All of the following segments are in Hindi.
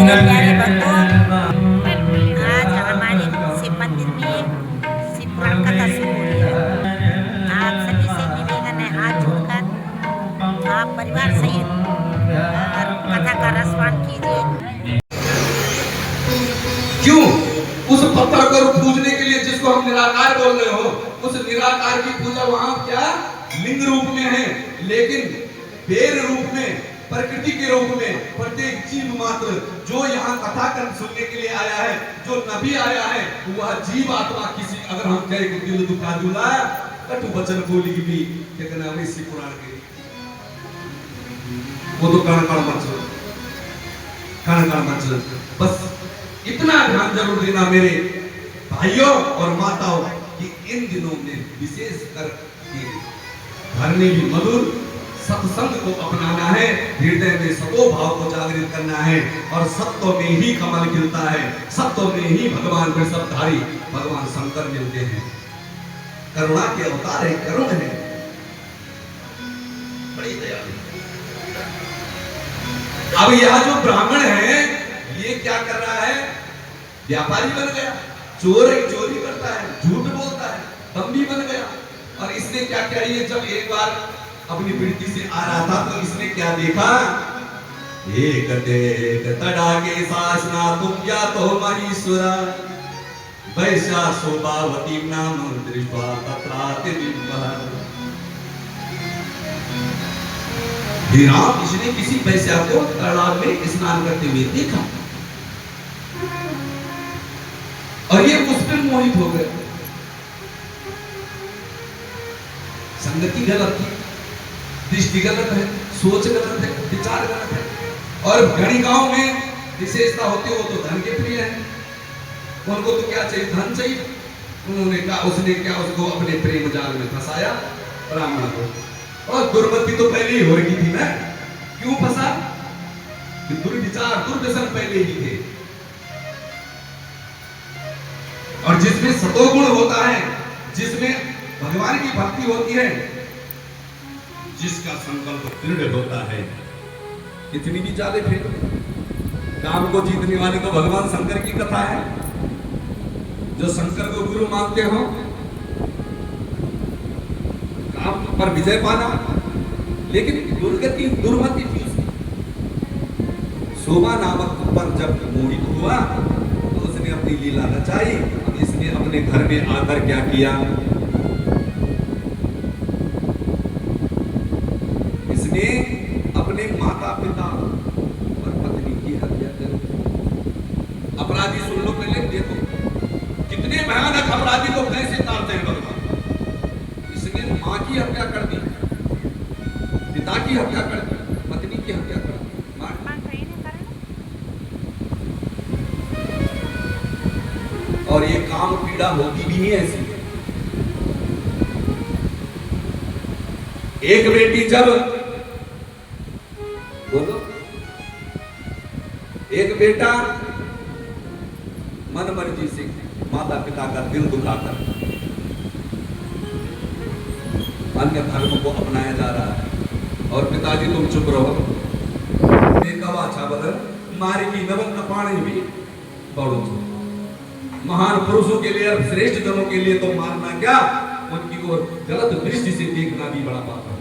प्यारे भक्तों, आज हमारे शिव मंदिर में शिव पुराण कथा शुरू हो रही है। आप सभी से निवेदन है हाथ जोड़कर आप परिवार सहित कथा का रसपान कीजिए। क्यों उस पत्थर को पूजने के लिए जिसको हम निराकार बोल रहे हो, उस निराकार की पूजा वहां क्या लिंग रूप में है, लेकिन पेड़ रूप में, प्रकृति के रूप में प्रत्येक जीव मात्र जो यहाँ कथा कर सुनने के लिए आया है, जो नबी आया है, वह जीव आत्मा किसी अगर हम कहे कि दिल दुखा दुला कटु वचन बोली भी, लेकिन हमें इसी पुराण के वो तो कण कण मच बस इतना ध्यान जरूर देना मेरे भाइयों और माताओं कि इन दिनों में विशेष कर घर में भी मधुर सत्संग को अपनाना है, हृदय में सतो भाव को जागृत करना है और सत्व में ही कमल खिलता है, सत्व में ही भगवान वृषभधारी भगवान शंकर मिलते हैं। करुणा के अवतार है, करुण है, बड़ी दयालु। अब यह जो ब्राह्मण है ये क्या कर रहा है? व्यापारी बन गया, चोर है, चोरी करता है, झूठ बोलता है, दम्भी बन गया। और इसने क्या किया? ये जब एक बार अपनी बेटी से आ रहा था तो इसने क्या देखा? एक देख तड़ाके सासना तुम या तो महीश्वरा वैश्या शोभावती नाम दृष्टा तत्राति बिंबः। राम इसने किसी वैश्या को तालाब में स्नान करते हुए देखा और ये उस पर मोहित हो गए। संगति गलत थी, दृष्टि गलत है, सोच गलत है, विचार गलत है। और गणिकाओं में विशेषता होती है, वो तो धन के प्रिय है, उनको तो क्या चाहिए? धन चाहिए। उन्होंने कहा, उसने क्या उसको अपने प्रेम जाल में फंसाया ब्राह्मण को। और दुर्मति तो पहले ही हो रही थी ना, क्यों फंसा? दुर्विचार दुर्व्यसन पहले ही थे। और जिसमें सतोगुण होता है, जिसमें भगवान की भक्ति होती है, जिसका संकल्प दृढ़ होता है, कितनी भी चाले फेंक काम को जीतने वाले तो भगवान शंकर की कथा है। जो शंकर को गुरु मानते हो, काम पर विजय पाना, लेकिन दुर्गति दुर्मति थी उसकी। शोभा नामक पर जब मोहित हुआ तो उसने अपनी लीला रचाई। अब इसने अपने घर में आकर क्या किया? इसने अपने माता पिता और पत्नी की हत्या कर दी। अपराधी सुन लो पहले, देखो कितने भयानक अपराधी को कैसे तारते हैं भगवान। इसने मां की हत्या कर दी, पिता की हत्या कर दी, पत्नी की हत्या कर दी। और ये काम पीड़ा होती भी नहीं ऐसी। एक बेटी जब बोलो, एक बेटा मन मर्जी से माता पिता का दिल दुखाकर अन्य धर्म को अपनाया जा रहा है। और पिताजी तुम चुप रहो, मारी की नवन न पानी भी बड़ो। महान पुरुषों के लिए, श्रेष्ठ जनों के लिए तो मारना क्या, उनकी ओर गलत दृष्टि से देखना भी बड़ा पाप है,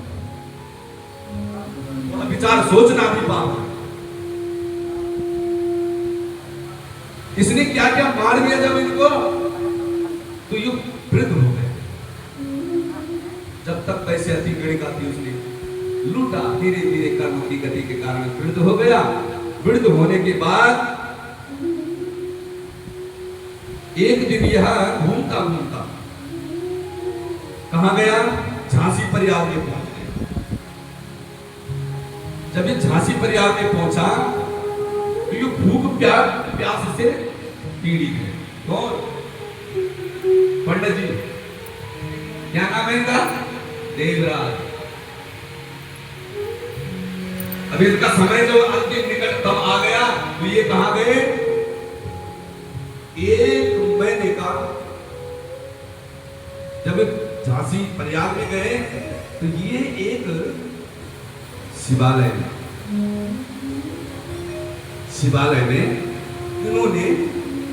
विचार सोचना भी पाप है। इसने क्या क्या मार दिया जब इनको, तो ये वृद्ध हो गए। जब तक पैसे अति गणिका थी उसने लूटा, धीरे धीरे कर्म की गति के कारण वृद्ध हो गया। वृद्ध होने के बाद एक दिन यह घूमता घूमता कहां गया? झांसी परियार में पहुंच गया। जब ये झांसी परियार में पहुंचा तो ये भूख प्यास से पीड़ित है। कौन? पंडित जी। क्या नाम है इनका? देवराज। अभी इसका समय जो अंतिम निकट तब आ गया तो ये कहां गए? एक महीने का जब झांसी परियार में गए तो ये एक शिवालय शिवालय में इन्होंने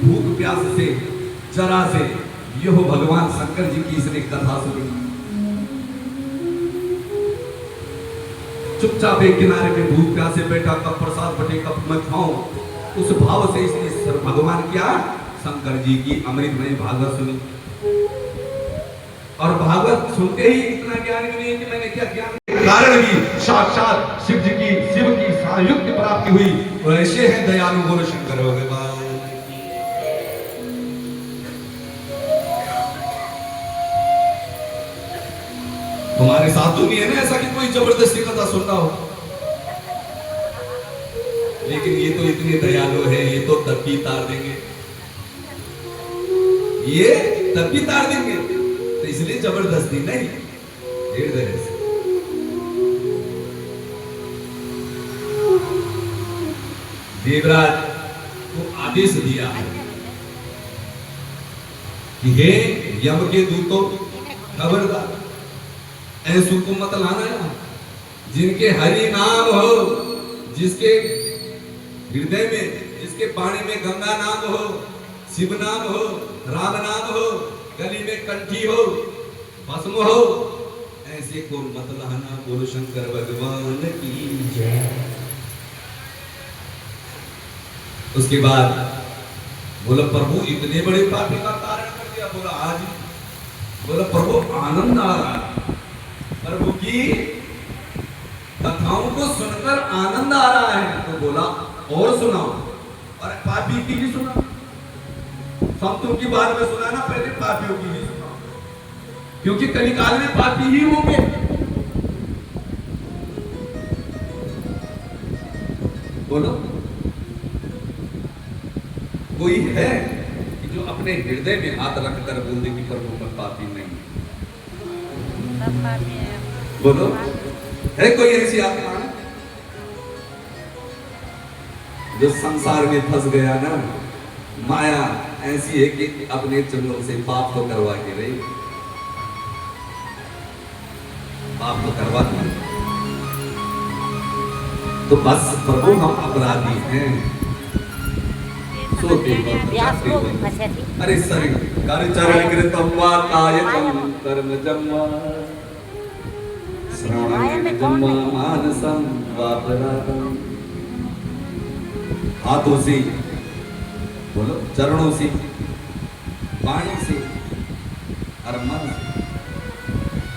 भूख प्यास से जरा से यह भगवान शंकर जी की इसने कथा सुनी। चुपचाप एक किनारे पे भूख प्यास से बैठा, कब प्रसाद बटे कब मैं खाऊं, उस भाव से इसने भगवान क्या शंकर जी की अमृतमय भागवत सुनी। और भागवत सुनते ही इतना ज्ञान भी नहीं कि मैंने क्या ज्ञान, कारण भी साक्षात शिव की संयुक्त प्राप्ति हुई। और ऐसे हैं दयालु बोलो शंकर भगवान। तुम्हारे साथ तो नहीं है ना ऐसा कि कोई जबरदस्ती कथा सुनता हो, लेकिन ये तो इतने दयालु है, ये तो तब भी तार देंगे, ये तब भी तार देंगे, तो इसलिए जबरदस्ती नहीं, हृदय से। देवराज को आदेश दिया है कि हे यम के दूतों, खबरदार ऐसु को मत लाना है, जिनके हरि नाम हो, जिसके हृदय में, जिसके पानी में गंगा नाम हो, शिव नाम हो, राम नाम हो, गली में कंठी हो, भस्म हो, ऐसे को मत लाना। बोलो शंकर भगवान की जय। उसके बाद बोला प्रभु इतने बड़े पापी का कारण कर दिया। बोला आज, बोला प्रभु आनंद आ रहा, प्रभु की कथाओं को सुनकर आनंद आ रहा है। तो बोला और सुनाओ, और पापी की भी सुना, संतों की बात में सुना ना, पहले पापियों की भी सुना, क्योंकि कलिकाल में पापी ही होंगे। बोलो कोई है कि जो अपने हृदय में हाथ रखकर बोल दे कि प्रभु मैं पापी नहीं। बोलो है कोई ऐसी आत्मा जो संसार में फंस गया ना, माया ऐसी है कि अपने चरणों से पाप तो करवा के रही, पाप तो करवा के, तो बस प्रभु हम अपराधी हैं, सोते वक्त अरे सर कर चरण कृतम वा कायकम कर्मजम वा श्रवणम मानसम वापराधम। हाथों से बोलो, चरणों से, वाणी से और मन से।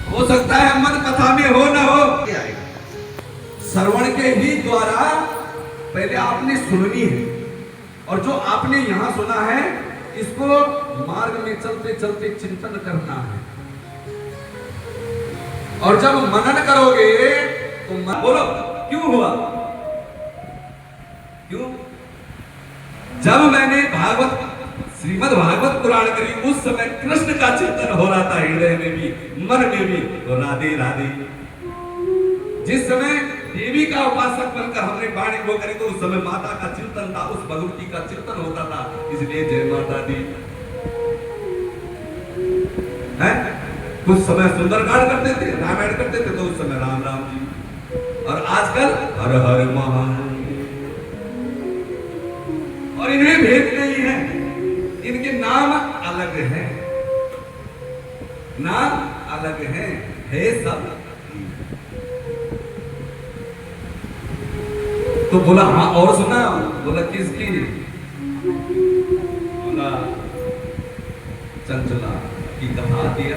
हो सकता है मन कथा में हो ना हो, श्रवण के ही द्वारा पहले आपने सुननी है, और जो आपने यहां सुना है इसको मार्ग में चलते चलते चिंतन करना है। और जब मनन करोगे तो बोलो क्यों हुआ, क्यों? जब मैंने श्रीमद् भागवत पुराण करी, उस समय कृष्ण का चिंतन हो रहा था, हृदय में भी मन में भी, तो राधे राधे। जिस समय देवी का उपासक बनकर हमने वाणी को करी, तो उस समय माता का चिंतन था, उस भगवती का चिंतन होता था, इसलिए जय माता दी है। कुछ समय सुंदरकांड करते थे, रामायण करते थे, तो उस समय राम राम जी, और आजकल हर हर महादेव। और इनमें भेद नहीं है, इनके नाम अलग हैं, नाम अलग हैं, है सब। तो बोला हाँ और सुना, बोला किसकी? बोला चंचला की कथा आती है,